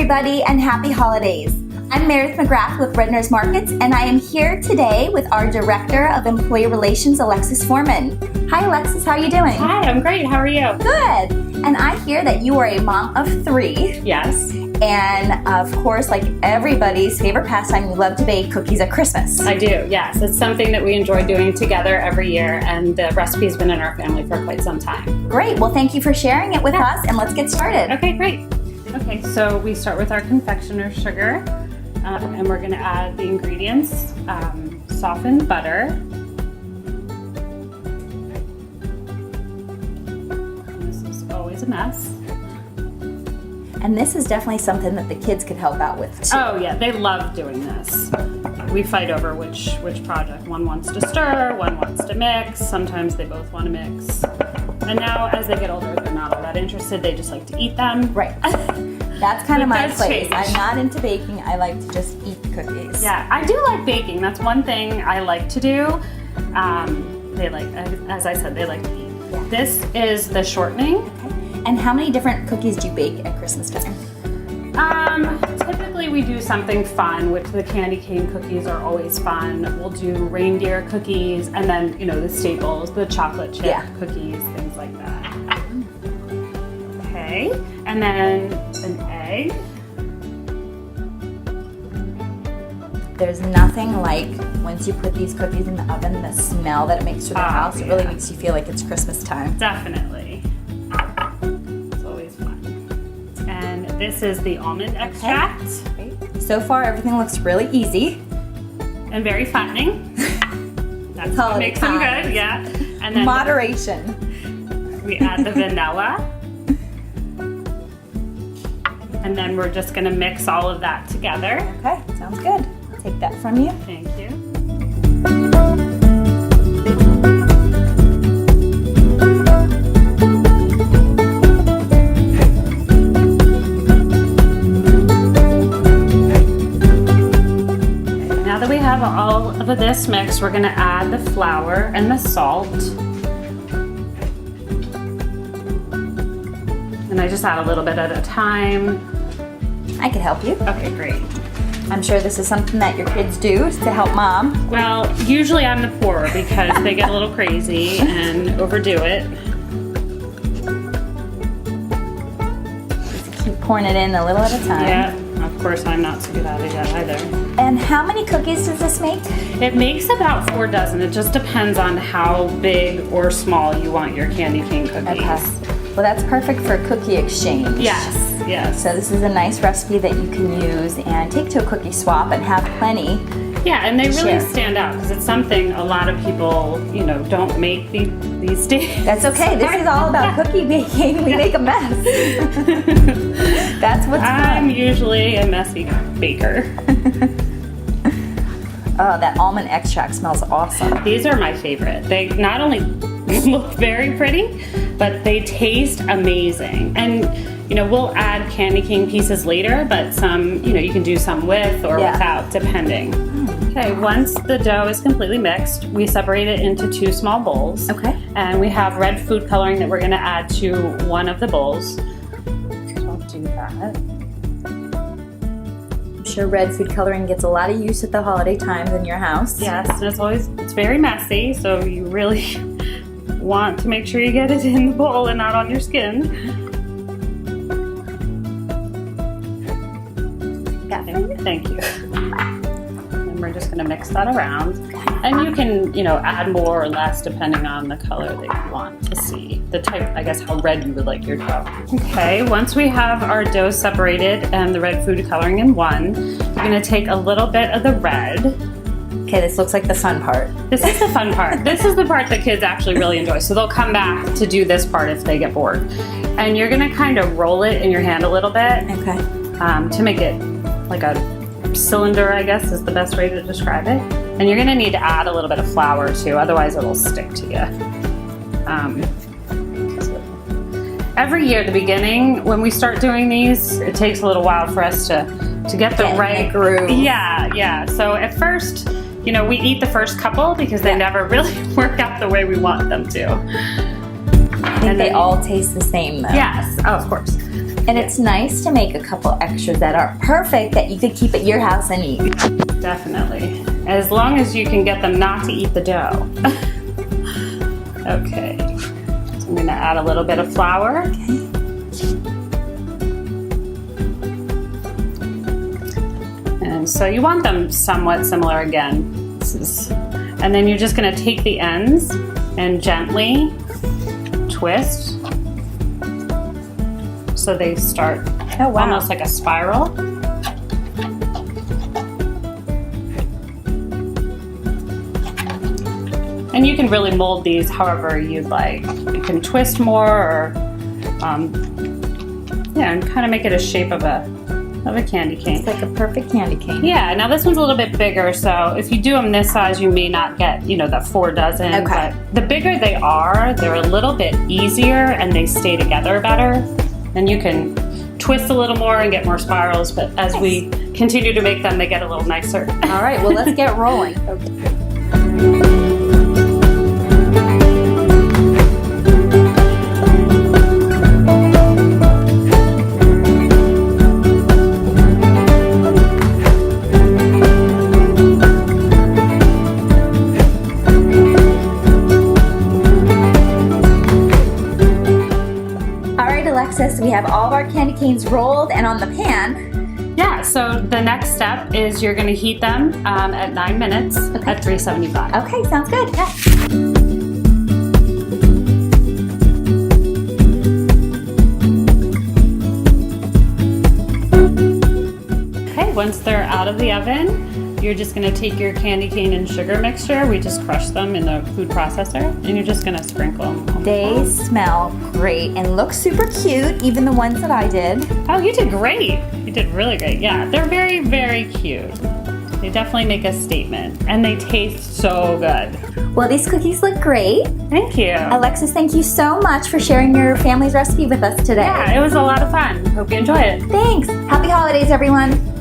everybody, and happy holidays. I'm Meredith McGrath with Redner's Markets, and I am here today with our Director of Employee Relations, Alexis Foreman. Hi, Alexis. How are you doing? Hi, I'm great. How are you? Good. And I hear that you are a mom of 3. Yes. And of course, like everybody's favorite pastime, you love to bake cookies at Christmas. I do, yes. It's something that we enjoy doing together every year, and the recipe's been in our family for quite some time. Great. Well, thank you for sharing it with us, and let's get started. Okay, great. Okay, so we start with our confectioner's sugar, and we're going to add the ingredients, softened butter. This is always a mess. And this is definitely something that the kids could help out with too. Oh yeah, they love doing this. We fight over which project. One wants to stir, one wants to mix. Sometimes they both want to mix. And now as they get older, they're not all that interested. They just like to eat them. Right. That's kind of my place. Change. I'm not into baking. I like to just eat cookies. Yeah, I do like baking. That's one thing I like to do. They like, as I said, they like to eat. Yeah. This is the shortening. Okay. And how many different cookies do you bake at Christmas time? Typically we do something fun, which the candy cane cookies are always fun. We'll do reindeer cookies, and then, you know, the staples, the chocolate chip cookies, things like that. Okay, and then an egg. There's nothing like once you put these cookies in the oven, the smell that it makes to the house, it really makes you feel like it's Christmas time. Definitely. It's always fun. And this is the almond extract. Okay. So far, everything looks really easy. And very fattening. That's what makes them good, yeah. And then moderation. We add the vanilla. And then we're just gonna mix all of that together. Okay, sounds good. I'll take that from you. Thank you. Now that we have all of this mixed, we're gonna add the flour and the salt. And I just add a little bit at a time. I could help you. Okay, great. I'm sure this is something that your kids do to help mom. Well, usually I'm the poorer because they get a little crazy and overdo it. Just keep pouring it in a little at a time. Yeah, of course I'm not so good at it yet either. And how many cookies does this make? It makes about 4 dozen. It just depends on how big or small you want your candy cane cookies. Okay. Well, that's perfect for cookie exchange. Yes, yes. So this is a nice recipe that you can use and take to a cookie swap and have plenty. Yeah, and they really share. stand out because it's something a lot of people, you know, don't make these days. That's okay. This is all about cookie baking. We make a mess. That's what's I'm fun. usually a messy baker. Oh, that almond extract smells awesome. These are my favorite. They not only look very pretty, but they taste amazing. And, you know, we'll add candy cane pieces later, but some, you know, you can do some with or without, depending. Okay, once the dough is completely mixed, we separate it into 2 small bowls. Okay. And we have red food coloring that we're gonna add to one of the bowls. So I'll do that. I'm sure red food coloring gets a lot of use at the holiday times in your house. Yes, and it's very messy, so you really want to make sure you get it in the bowl and not on your skin. Thank you. And we're just gonna mix that around. And you can, you know, add more or less depending on the color that you want to see. The type, I guess, how red you would like your dough. Okay, once we have our dough separated and the red food coloring in one, we're gonna take a little bit of the red. Okay, this looks like the fun part. This is the fun part. This is the part that kids actually really enjoy. So they'll come back to do this part if they get bored. And you're gonna kind of roll it in your hand a little bit. Okay. To make it like a cylinder, I guess is the best way to describe it. And you're gonna need to add a little bit of flour too, otherwise it'll stick to you. Every year at the beginning, when we start doing these, it takes a little while for us to get the right groove. Yeah. So at first, you know, we eat the first couple because they never really work out the way we want them to. I think they all taste the same though. Yes, oh, of course. And it's nice to make a couple extras that aren't perfect that you could keep at your house and eat. Definitely. As long as you can get them not to eat the dough. Okay. So I'm going to add a little bit of flour. Okay. And so you want them somewhat similar again. And then you're just going to take the ends and gently twist so they start almost like a spiral. And you can really mold these however you'd like. You can twist more or and kind of make it a shape of a candy cane. It's like a perfect candy cane. Yeah, now this one's a little bit bigger, so if you do them this size, you may not get, the 4 dozen. Okay. But the bigger they are, they're a little bit easier and they stay together better. And you can twist a little more and get more spirals, but as we continue to make them, they get a little nicer. All right, well, let's get rolling. Alexis, we have all of our candy canes rolled and on the pan. Yeah, so the next step is you're going to heat them at 9 minutes at 375. Okay, sounds good. Yeah. Okay, once they're out of the oven, you're just going to take your candy cane and sugar mixture. We just crush them in the food processor, and you're just going to sprinkle them. They smell great and look super cute, even the ones that I did. Oh, you did great. You did really great. Yeah, they're very, very cute. They definitely make a statement, and they taste so good. Well, these cookies look great. Thank you. Alexis, thank you so much for sharing your family's recipe with us today. Yeah, it was a lot of fun. Hope you enjoy it. Thanks. Happy holidays, everyone.